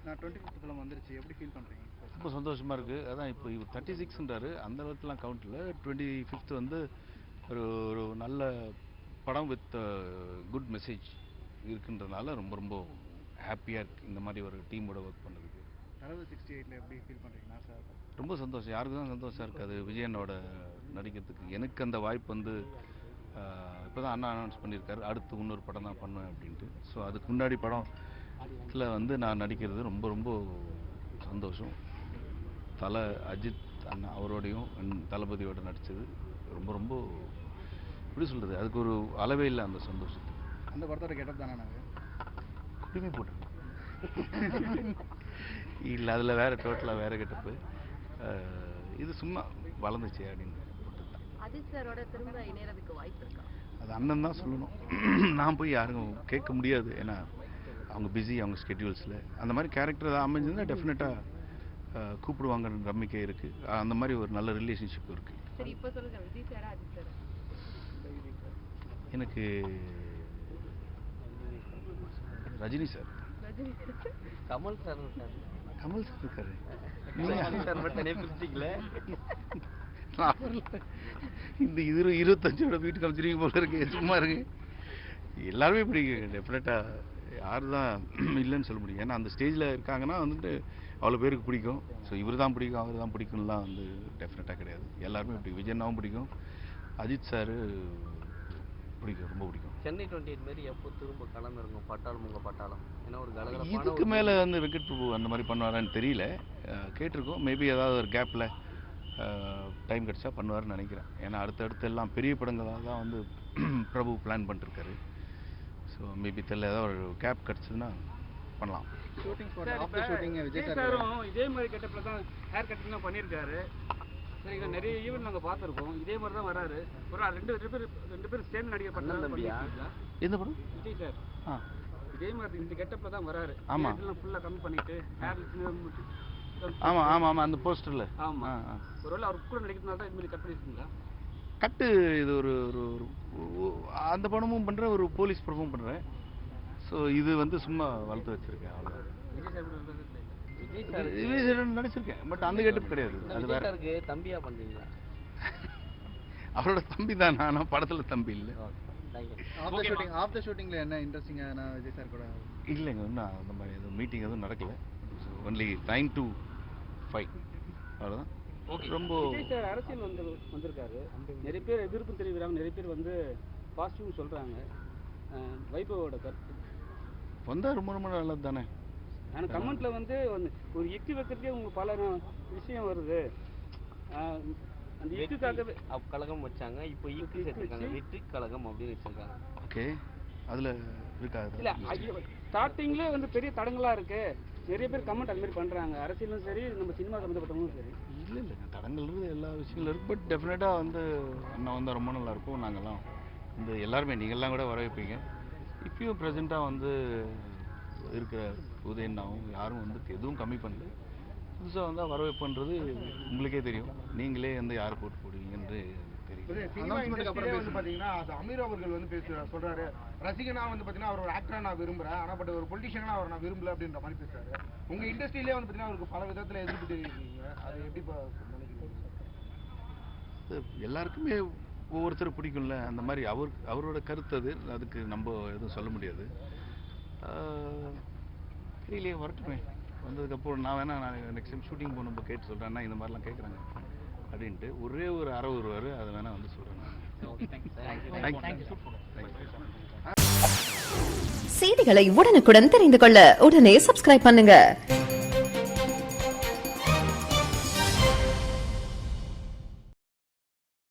நான் 25th film வந்துருச்சு, எப்படி ஃபீல் பண்ணுறீங்க? ரொம்ப சந்தோஷமாக இருக்குது. அதான் இப்போ 36ன்றாரு, அந்த அளவுக்குலாம் கவுண்டில் 25th வந்து ஒரு ஒரு நல்ல படம் வித் குட் மெசேஜ் இருக்குன்றதுனால ரொம்ப ரொம்ப ஹாப்பியாக இருக்குது இந்த மாதிரி ஒரு டீமோட ஒர்க் பண்ணதுக்கு. தளபதி 68ல் எப்படி ஃபீல் பண்ணுறீங்கன்னா சார்? ரொம்ப சந்தோஷம், யாருக்கு தான் சந்தோஷம் இருக்காது விஜயனோட நடிக்கிறதுக்கு. எனக்கு அந்த வாய்ப்பு வந்து இப்போ தான் அண்ணா அனௌன்ஸ் பண்ணியிருக்காரு, அடுத்து இன்னொரு படம் தான் பண்ணுவேன் அப்படின்ட்டு. ஸோ அதுக்கு முன்னாடி படத்தில் வந்து நான் நடிக்கிறது ரொம்ப ரொம்ப சந்தோஷம். அஜித் அண்ணா அவரோடையும் தளபதியோட நடித்தது ரொம்ப ரொம்ப எப்படி சொல்கிறது, அதுக்கு ஒரு அளவே இல்லை அந்த சந்தோஷத்துக்கு. அந்த படத்தோட கெட்டப் தானே நாங்கள் குடிமை போட்டுருக்கோம் இல்லை, அதில் வேறு டோட்டலாக வேறு கெட்டப்பு. இது சும்மா வளர்ந்துச்சு அப்படின்னு போட்டுருக்கேன். அஜித் சாரோட திரும்ப இணையறதுக்கு வாய்ப்பு இருக்கா? அது அண்ணன் தான் சொல்லணும், நான் போய் யாரும் கேட்க முடியாது. ஏன்னா அவங்க பிஸி, அவங்க ஸ்கெட்யூல்ஸில் அந்த மாதிரி கேரக்டர் தான் அமைஞ்சதுன்னா டெஃபினட்டாக கூப்பிடுவாங்கன்ற நம்பிக்கை இருக்குது. அந்த மாதிரி ஒரு நல்ல ரிலேஷன்ஷிப் இருக்குது. சரி, இப்போ சொல்லுங்கள், விஜய் சாரா அஜித் சாரா? எனக்கு ரஜினி சார். ரஜினி கமல் சார் இருக்காரு. கமல் சார் இருக்காரு. சார் மட்டும் தனியாக பிரிச்சிங்களே. இந்த 25ஓட வீட்டுக்கு அமைச்சிருக்கீங்க போல இருக்கு, சும்மா இருக்கு. எல்லாருமே பிடிக்கும் டெஃபினட்டாக, யார் தான் இல்லைன்னு சொல்ல முடியும். ஏன்னா அந்த ஸ்டேஜில் இருக்காங்கன்னா வந்துட்டு அவ்வளோ பேருக்கு பிடிக்கும். ஸோ இவர் தான் பிடிக்கும் அவர் தான் பிடிக்கும்லாம் வந்து டெஃபினட்டாக கிடையாது, எல்லாருமே பிடிக்கும். விஜயண்ணாவும் பிடிக்கும், அஜித் சார் பிடிக்கும், ரொம்ப பிடிக்கும். சென்னை 28 மாரி எப்போ திரும்ப கலந்துருக்கும் பட்டாளம் உங்கள் பட்டாளம்? ஏன்னா ஒரு இதுக்கு மேலே வந்து வெங்கட் பிரபு அந்த மாதிரி பண்ணுவாரான்னு தெரியல, கேட்டிருக்கோம். மேபி ஏதாவது ஒரு கேப்பில் டைம் கிடச்சா பண்ணுவார்னு நினைக்கிறேன். ஏன்னா அடுத்தடுத்து எல்லாம் பெரிய படங்களாக தான் வந்து பிரபு பிளான் பண்ணிருக்காரு. ஸோ மேபி தெரியல, ஏதாவது ஒரு கேப் கிடச்சதுன்னா பண்ணலாம். ஷூட்டிங் ஆஃப்டர் ஷூட்டிங் விஜய் சாரும் இதே மாதிரி கெட்டப்பில் தான் ஹேர் கட்டிங் தான் பண்ணியிருக்காரு. சரிங்க, நிறைய ஈவெண்ட் நாங்கள் பார்த்துருக்கோம், இதே மாதிரி தான் வராரு. ஒரு ரெண்டு பேரும் சேர்ந்து நடிகை தம்பியா? எந்த படம்? விஜய் சார் இதே மாதிரி இந்த கெட்டப்பில் தான் வராரு. ஆமாம், ஃபுல்லாக கம்மி பண்ணிட்டு ஹேர். ஆமாம் ஆமாம் ஆமாம், அந்த போஸ்டரில். ஆமாம், ஒருவேளை அவர் கூட நடிக்கிறதுனால தான் இது மாதிரி கட் பண்ணியிருக்கீங்களா? கட்டு இது ஒரு அந்த படமும் பண்ணுறேன், ஒரு போலீஸ் படமும் பண்ணுறேன். ஸோ இது வந்து சும்மா வளர்த்து வச்சுருக்கேன், அவ்வளோ. விஜய் சார் நடிச்சிருக்கேன், பட் அந்த கெட்டப் கிடையாது. அது வேற இருக்கு. தம்பியா பண்ணுறீங்களா? அவரோட தம்பி தான், நான் படத்தில் தம்பி இல்லை. ஆஃப்டர் ஷூட்டிங்கில் என்ன இன்ட்ரெஸ்டிங்காக நான் விஜய் சார் கூட? இல்லைங்க, இன்னும் அந்த மாதிரி எதுவும் மீட்டிங் எதுவும் நடக்கலை. So only time to fight, அவ்வளோதான். ரொம்ப விஜய் சார் அரசியல் வந்திருக்காரு, நிறைய பேர் எதிர்ப்பு தெரிவிக்கிறாங்க, நிறைய பேர் வந்து பாசிட்டிவ்னு சொல்கிறாங்க. வைபவோட கருத்து வந்தால் ரொம்ப ரொம்ப நல்லது தானே. ஆனால் கமெண்ட்டில் வந்து ஒரு எக்கு வைக்கிறதுக்கே உங்களுக்கு பல விஷயம் வருது. அந்த எக்குக்காகவே கழகம் வச்சாங்க, இப்போ ஈக்கு சேர்த்துருக்காங்க, வெற்றி கழகம் அப்படின்னு வச்சுருக்காங்க. ஓகே, அதில் இருக்காது. இல்லை, ஸ்டார்டிங்லேயே வந்து பெரிய தடங்களாக இருக்குது. நிறைய பேர் கமெண்ட் அது மாதிரி பண்ணுறாங்க, அரசியலும் சரி நம்ம சினிமா சம்மந்தப்பட்டவங்களும் சரி. இல்லை இல்லை, தடங்கள் இருக்குது, எல்லா விஷயங்களும் இருக்குது. பட் டெஃபினட்டாக வந்து அண்ணா வந்தால் ரொம்ப நல்லாயிருக்கும். நாங்கள்லாம் வந்து எல்லாருமே, நீங்கள்லாம் கூட வர வைப்பீங்க. இப்பயும் ப்ரெசெண்ட்டாக வந்து இருக்கிற உதயண்ணாவும் யாரும் வந்து எதுவும் கம்மி பண்ணல. புதுசாக வந்தால் வரவேற்புன்றது உங்களுக்கே தெரியும், நீங்களே வந்து யார் போட்டு போடுவீங்கன்னு தெரியும். பார்த்தீங்கன்னா அமீர் அவர்கள் வந்து சொல்றாரு, ரசிகனா வந்து பார்த்தீங்கன்னா அவர் ஒரு ஆக்டரா நான் விரும்புறேன், ஆனால் பட் ஒரு பொலிட்டிஷியனா அவர் நான் விரும்பல அப்படின்ற மாதிரி பேசுறாரு. உங்க இண்டஸ்ட்ரியிலே வந்து பார்த்தீங்கன்னா அவருக்கு பல விதத்தில் எதிர்ப்பு தெரிவிக்கிறீங்க, அதை எப்படி நினைக்கிறீங்க? எல்லாருக்குமே ஒவ்வொருத்தர் பிடிக்கும்ல, அந்த மாதிரி அவரோட கருத்து அது, அதுக்கு நம்ம எதுவும் சொல்ல முடியாது. தெரியலையே, வரட்டுமே. வந்ததுக்கப்புறம் நான் நெக்ஸ்ட் டைம் ஷூட்டிங் போகணும் கேட்டு சொல்கிறேன், இந்த மாதிரிலாம் கேட்குறாங்க அப்படின்ட்டு ஒரே ஒரு அறை வருவார், அதை வேணால் வந்து சொல்கிறேன். செய்திகளை உடனுக்குடன் தெரிந்து கொள்ள உடனே சப்ஸ்கிரைப் பண்ணுங்க.